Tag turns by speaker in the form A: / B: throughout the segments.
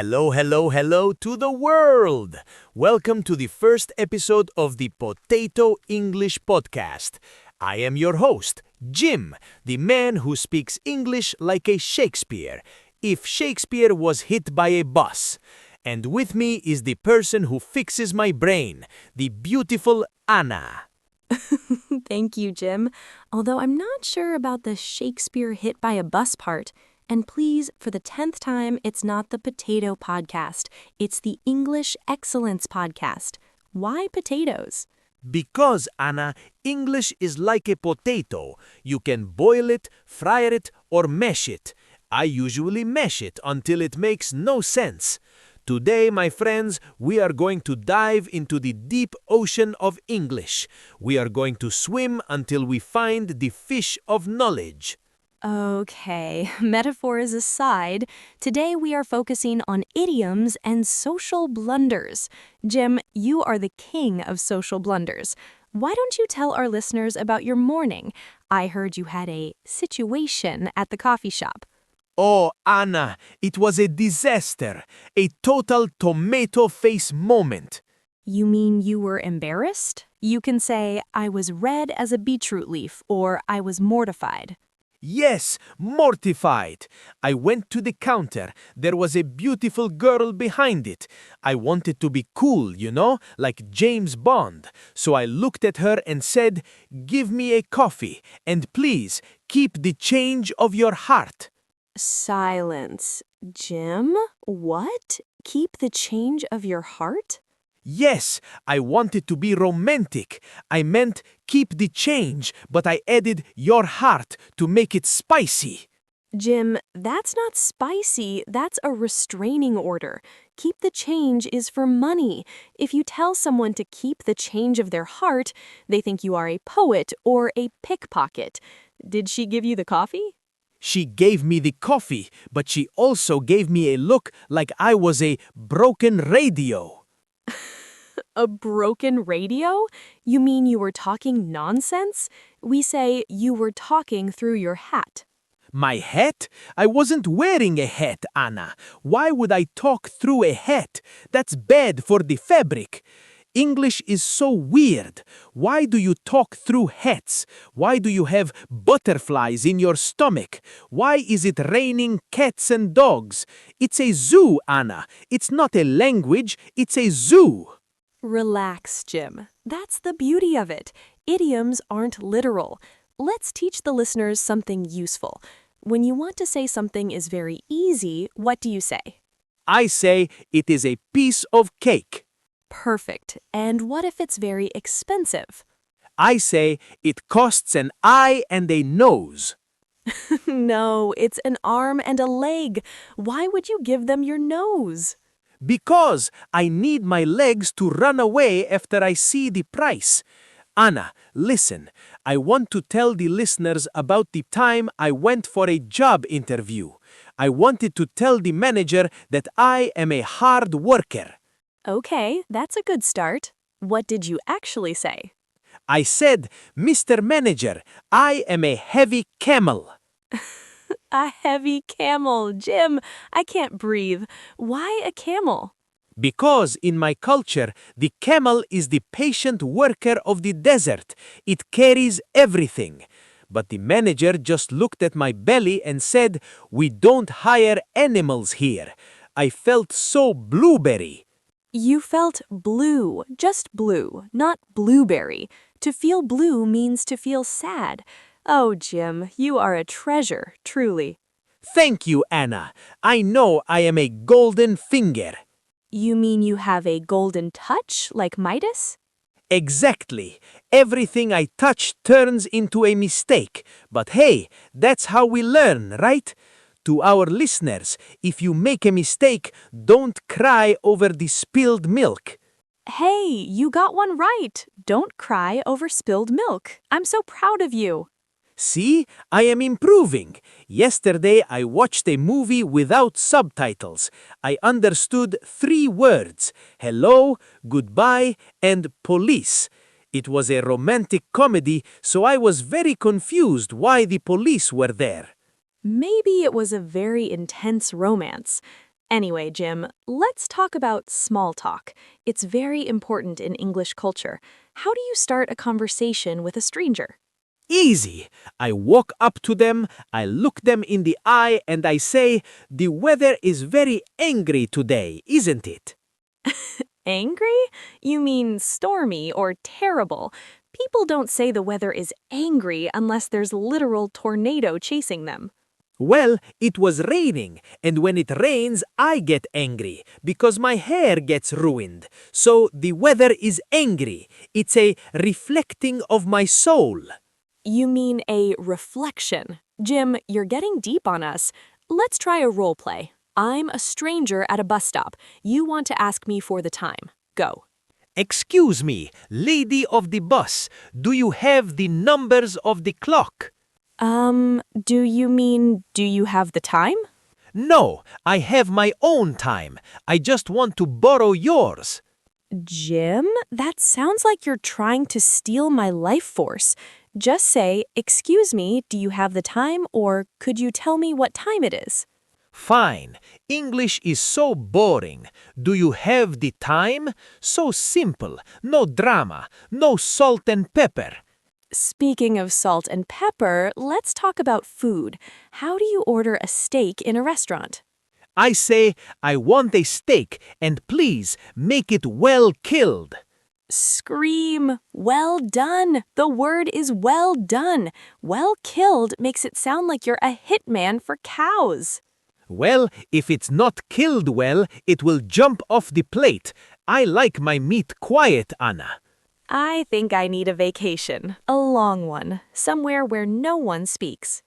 A: Hello, hello, hello to the world! Welcome to the first episode of the Potato English Podcast. I am your host, Jim, the man who speaks English like a Shakespeare, if Shakespeare was hit by a bus. And with me is the person who fixes my brain, the beautiful Anna.
B: Thank you, Jim. Although I'm not sure about the Shakespeare hit by a bus part. And please, for the 10th time, it's not the Potato Podcast. It's the English Excellence Podcast. Why potatoes?
A: Because, Anna, English is like a potato. You can boil it, fry it, or mash it. I usually mash it until it makes no sense. Today, my friends, we are going to dive into the deep ocean of English. We are going to swim until we find the fish of knowledge.
B: Okay, metaphors aside, today we are focusing on idioms and social blunders. Jim, you are the king of social blunders. Why don't you tell our listeners about your morning? I heard you had a situation at the coffee shop.
A: Oh, Anna, it was a disaster, a total tomato face moment.
B: You mean you were embarrassed? You can say, I was red as a beetroot leaf, or I was mortified.
A: Yes, mortified. I went to the counter. There was a beautiful girl behind it. I wanted to be cool, like James Bond. So I looked at her and said, "Give me a coffee, and please keep the change of your heart."
B: Silence. Jim? What? Keep the change of your heart?
A: Yes, I wanted to be romantic. I meant keep the change, but I added your heart to make it spicy.
B: Jim, that's not spicy. That's a restraining order. Keep the change is for money. If you tell someone to keep the change of their heart, they think you are a poet or a pickpocket. Did she give you the coffee?
A: She gave me the coffee, but she also gave me a look like I was a broken radio.
B: A broken radio? You mean you were talking nonsense? We say you were talking through your hat.
A: My hat? I wasn't wearing a hat, Anna. Why would I talk through a hat? That's bad for the fabric. English is so weird. Why do you talk through hats? Why do you have butterflies in your stomach? Why is it raining cats and dogs? It's a zoo, Anna. It's not a language, it's a zoo.
B: Relax, Jim. That's the beauty of it. Idioms aren't literal. Let's teach the listeners something useful. When you want to say something is very easy, what do you say?
A: I say it is a piece of cake.
B: Perfect. And what if it's very expensive?
A: I say it costs an eye and a nose.
B: No, it's an arm and a leg. Why would you give them your nose?
A: Because I need my legs to run away after I see the price. Anna, listen, I want to tell the listeners about the time I went for a job interview. I wanted to tell the manager that I am a hard worker.
B: Okay, that's a good start. What did you actually say?
A: I said, "Mr. Manager, I am a heavy camel."
B: A heavy camel. Jim, I can't breathe. Why a camel?
A: Because in my culture, the camel is the patient worker of the desert. It carries everything. But the manager just looked at my belly and said, "We don't hire animals here." I felt so blueberry.
B: You felt blue, just blue, not blueberry. To feel blue means to feel sad. Oh, Jim, you are a treasure, truly.
A: Thank you, Anna. I know I am a golden finger.
B: You mean you have a golden touch, like Midas?
A: Exactly. Everything I touch turns into a mistake. But hey, that's how we learn, right? To our listeners, if you make a mistake, don't cry over the spilled milk.
B: Hey, you got one right. Don't cry over spilled milk. I'm so proud of you.
A: See, I am improving. Yesterday, I watched a movie without subtitles. I understood 3 words: hello, goodbye, and police. It was a romantic comedy, so I was very confused why the police were there.
B: Maybe it was a very intense romance. Anyway, Jim, let's talk about small talk. It's very important in English culture. How do you start a conversation with a stranger?
A: Easy. I walk up to them, I look them in the eye, and I say, "The weather is very angry today, isn't it?"
B: Angry? You mean stormy or terrible. People don't say the weather is angry unless there's literal tornado chasing them.
A: Well, it was raining, and when it rains, I get angry because my hair gets ruined. So the weather is angry. It's a reflecting of my soul.
B: You mean a reflection. Jim, you're getting deep on us. Let's try a role play. I'm a stranger at a bus stop. You want to ask me for the time. Go.
A: Excuse me, lady of the bus, do you have the numbers of the clock?
B: Do you have the time?
A: No, I have my own time. I just want to borrow yours.
B: Jim, that sounds like you're trying to steal my life force. Just say, "Excuse me, do you have the time?" or "Could you tell me what time it is?"
A: Fine. English is so boring. Do you have the time? So simple. No drama. No salt and pepper.
B: Speaking of salt and pepper, let's talk about food. How do you order a steak in a restaurant?
A: I say, I want a steak, and please make it well killed.
B: Scream, "Well done!" The word is well done. Well killed makes it sound like you're a hitman for cows.
A: Well, if it's not killed well, it will jump off the plate. I like my meat quiet, Anna.
B: I think I need a vacation, a long one, somewhere where no one speaks.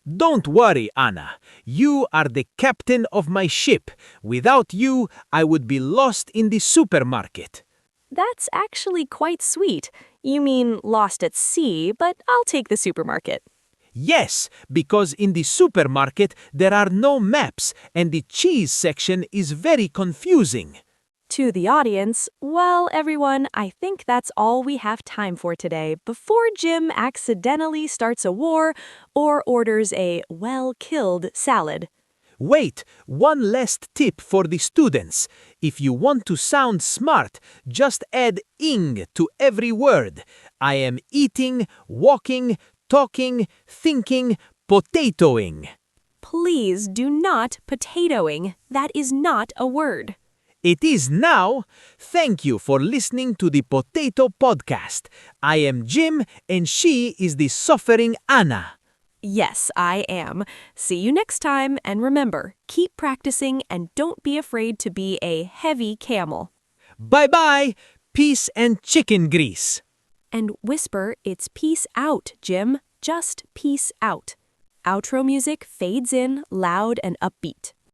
A: Don't worry, Anna. You are the captain of my ship. Without you, I would be lost in the supermarket.
B: That's actually quite sweet. You mean lost at sea, but I'll take the supermarket.
A: Yes, because in the supermarket there are no maps and the cheese section is very confusing.
B: To the audience, well, everyone, I think that's all we have time for today before Jim accidentally starts a war or orders a well-killed salad.
A: Wait, one last tip for the students. If you want to sound smart, just add ing to every word. I am eating, walking, talking, thinking, potatoing.
B: Please do not potatoing. That is not a word.
A: It is now. Thank you for listening to the Potato Podcast. I am Jim and she is the suffering Anna.
B: Yes, I am. See you next time, and remember, keep practicing and don't be afraid to be a heavy camel.
A: Bye-bye. Peace and chicken grease.
B: And whisper, it's peace out, Jim. Just peace out. Outro music fades in loud and upbeat.